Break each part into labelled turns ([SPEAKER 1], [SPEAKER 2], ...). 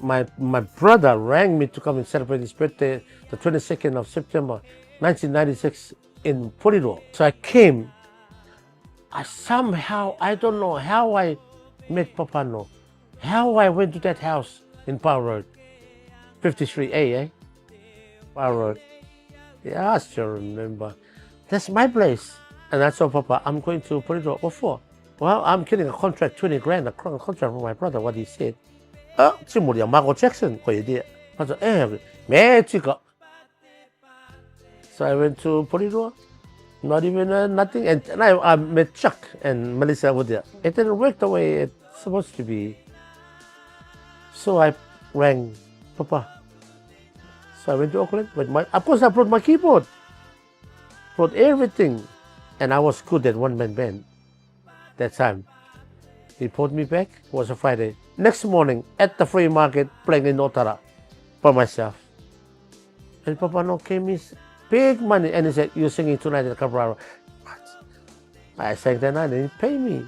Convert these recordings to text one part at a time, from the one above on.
[SPEAKER 1] my brother rang me to come and celebrate his birthday, the 22nd of September, 1996 in Polynesian. So I came. I don't know how I met Papa Noo, how I went to that house in Power Road, 53A, eh? Power Road. Yeah, I still remember. That's my place. And I told Papa, I'm going to Polynesian. What for? Well, I'm getting a contract, 20 grand, a contract from my brother, what he said. 这冇人Michael Jackson 可以的。他说，没这个。So I went to Polynesian. Not even nothing. And I met Chuck and Melissa over there. It didn't work the way it's supposed to be. So I rang Papa. So I went to Auckland. Of course, I brought my keyboard. Brought everything. And I was good at one-man band that time. He pulled me back. It was a Friday. Next morning, at the free market, playing in Otara by myself. And Papa Noo came in. Big money, and he said, "You're singing tonight at Cabrera." I sang that night, and he paid me,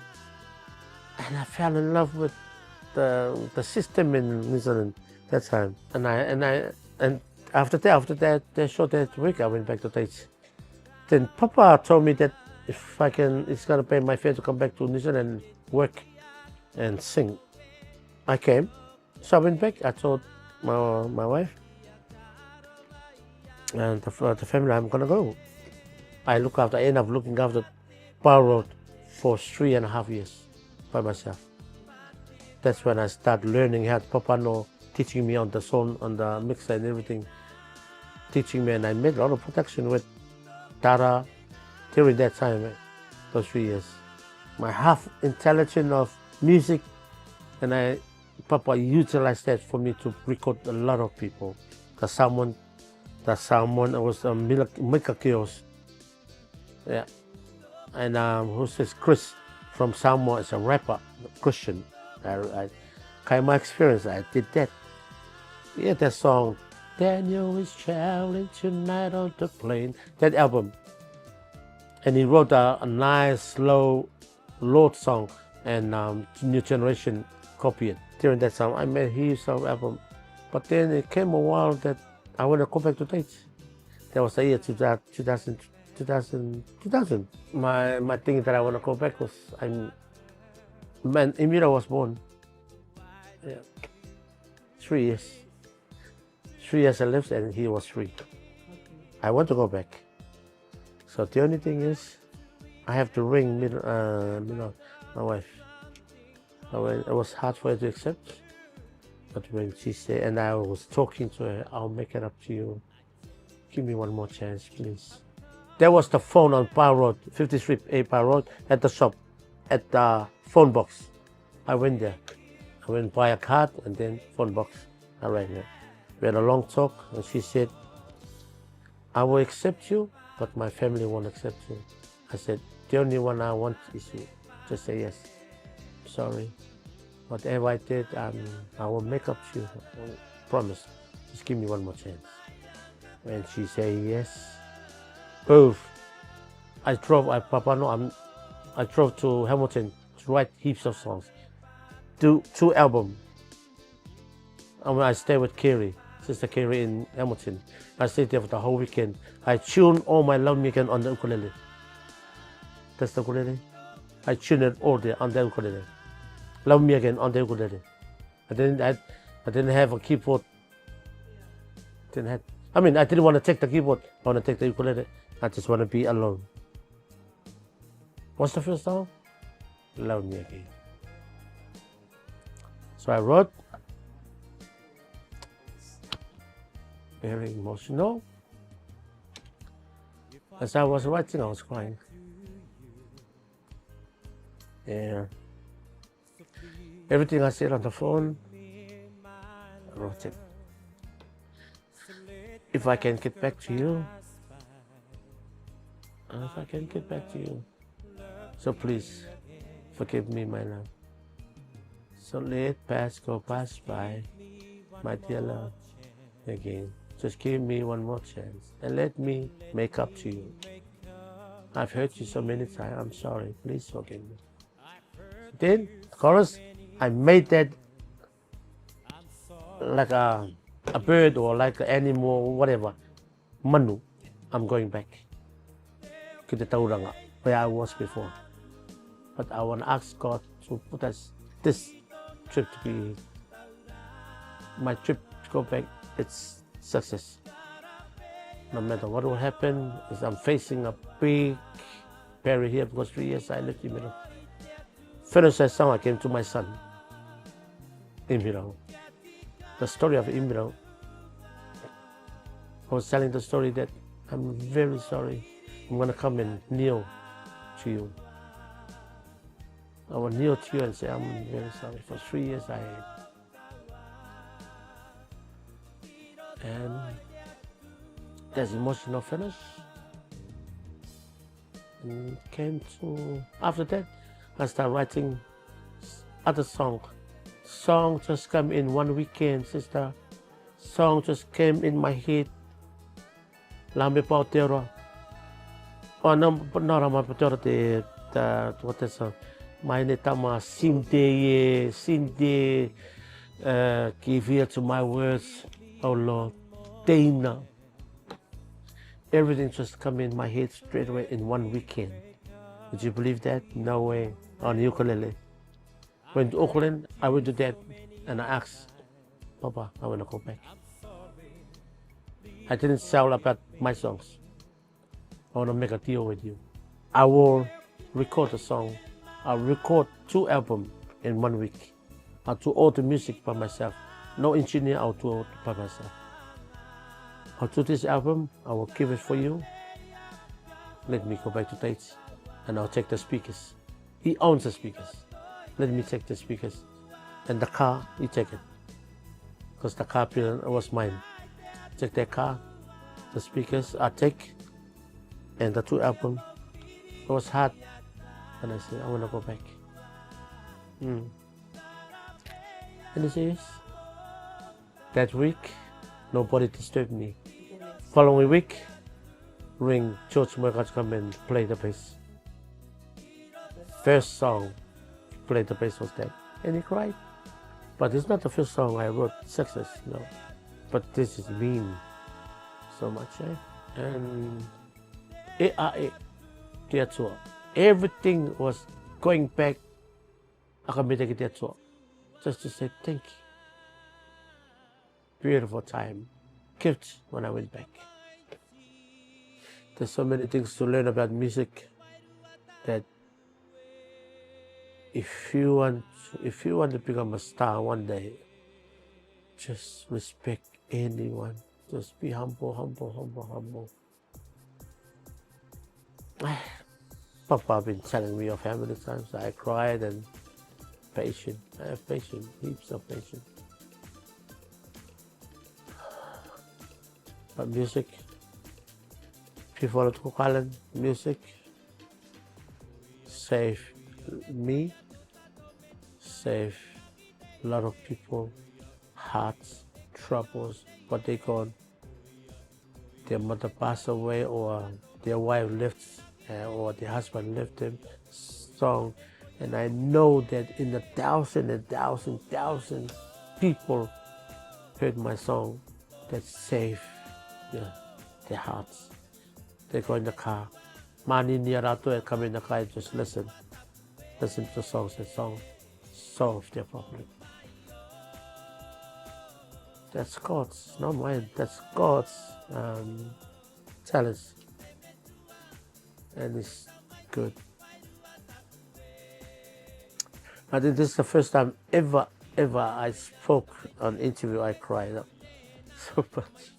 [SPEAKER 1] and I fell in love with the system in New Zealand that time. And after that short week, I went back to States. Then Papa told me that if I can, it's gonna pay my fare to come back to New Zealand and work and sing. I came, so I went back. I told my wife. And the family, I'm gonna go. I end up looking after Power Road for 3.5 years by myself. That's when I started learning how Papa Noo teaching me on the sound, on the mixer and everything, teaching me, and I made a lot of production with Tara during that time, those 3 years. My half intelligence of music, and Papa utilized that for me to record a lot of people. The someone was Meitaki. Yeah. And who's this? Chris from Samoa is a rapper, Christian. My experience, I did that. Yeah, that song, Daniel is traveling tonight on the plane. That album. And he wrote a nice, slow Lord song, and New Generation copied it. During that time, I made his album. But then it came a while that I want to go back to States. That was the year 2000. My thing that I want to go back was, Emira was born. Yeah. 3 years. 3 years I lived, and he was 3. Okay. I want to go back. So the only thing is, I have to ring my wife. It was hard for her to accept. But when she said, and I was talking to her, I'll make it up to you. Give me one more chance, please. There was the phone on Power Road, 53A Power Road, at the shop, at the phone box. I went there. I went buy a card and then phone box. I rang her. We had a long talk, and she said, I will accept you, but my family won't accept you. I said, the only one I want is you. Just say yes. Sorry. Whatever I did, I will make up to you. I promise. Just give me one more chance. When she said yes, both. I drove to Hamilton to write heaps of songs. Do 2 albums. And I stayed with Kerry, Sister Kerry in Hamilton. I stayed there for the whole weekend. I tuned all my Love Me Again on the ukulele. That's the ukulele. I tuned it all there on the ukulele. Love Me Again on the ukulele. I didn't have a keyboard. I didn't want to take the keyboard. I want to take the ukulele. I just want to be alone. What's the first song? Love Me Again. So I wrote. Very emotional. As I was writing, I was crying. Yeah. Everything I said on the phone, I wrote it. If I can get back to you, so please forgive me, my love. So let past go pass by, my dear love, again. Just give me one more chance and let me make up to you. I've hurt you so many times. I'm sorry. Please forgive me. Then, chorus, I made that like a bird or like an animal or whatever. Manu, I'm going back to the Tauranga where I was before. But I want to ask God to put us this trip to be my trip to go back. It's success. No matter what will happen, is I'm facing a big barrier here because 3 years I lived in Miro. Finished that song, I came to my son in Miro. The story of Imiro. I was telling the story that I'm very sorry. I'm gonna come and kneel to you. I will kneel to you and say I'm very sorry. For 3 years and there's emotional finish. And came to after that I started writing other songs. Song just came in one weekend, sister. Song just came in my head. Lambe Pautero. Oh no, not Rama Pautero, what is it? My netama Sinde, give ear to my words, oh Lord, Dana. Everything just come in my head straight away in one weekend. Would you believe that? No way. On ukulele. Went to Auckland, I went to that and I asked, Papa, I want to go back. I didn't sell about my songs. I want to make a deal with you. I will record a song. I'll record 2 albums in 1 week. I'll do all the music by myself. No engineer, I'll do it by myself. I'll do this album, I will give it for you. Let me go back to States and I'll take the speakers. He owns the speakers. Let me take the speakers. And the car, you take it. Because the car was mine. Take that car, the speakers, I take, and the 2 albums. It was hard. And I said, I want to go back. And he says, that week, nobody disturbed me. Following week, ring George Mergat come and play the bass. First song, play the bass was that. And he cried. But it's not the first song I wrote, success, no. But this is mean so much, eh? And Tuatua. Everything was going back. Meitaki Tuatua. Just to say thank you. Beautiful time. Gift when I went back. There's so many things to learn about music that if you want to become a star one day, just respect anyone. Just be humble, humble, humble, humble. Papa been telling me of how many times I cried and patient. I have patience, heaps of patience. But music, people to Holland, music save me, save a lot of people, hearts, troubles, what they gone. Their mother passed away or their wife left or their husband left them, song. And I know that in the thousand people heard my song that saved their hearts. They go in the car. Mani Niarato come in the car and just listen to the songs and song solve their problem. That's God's, not mine. That's God's talents. And it's good. I think this is the first time ever I spoke on interview, I cried up so much.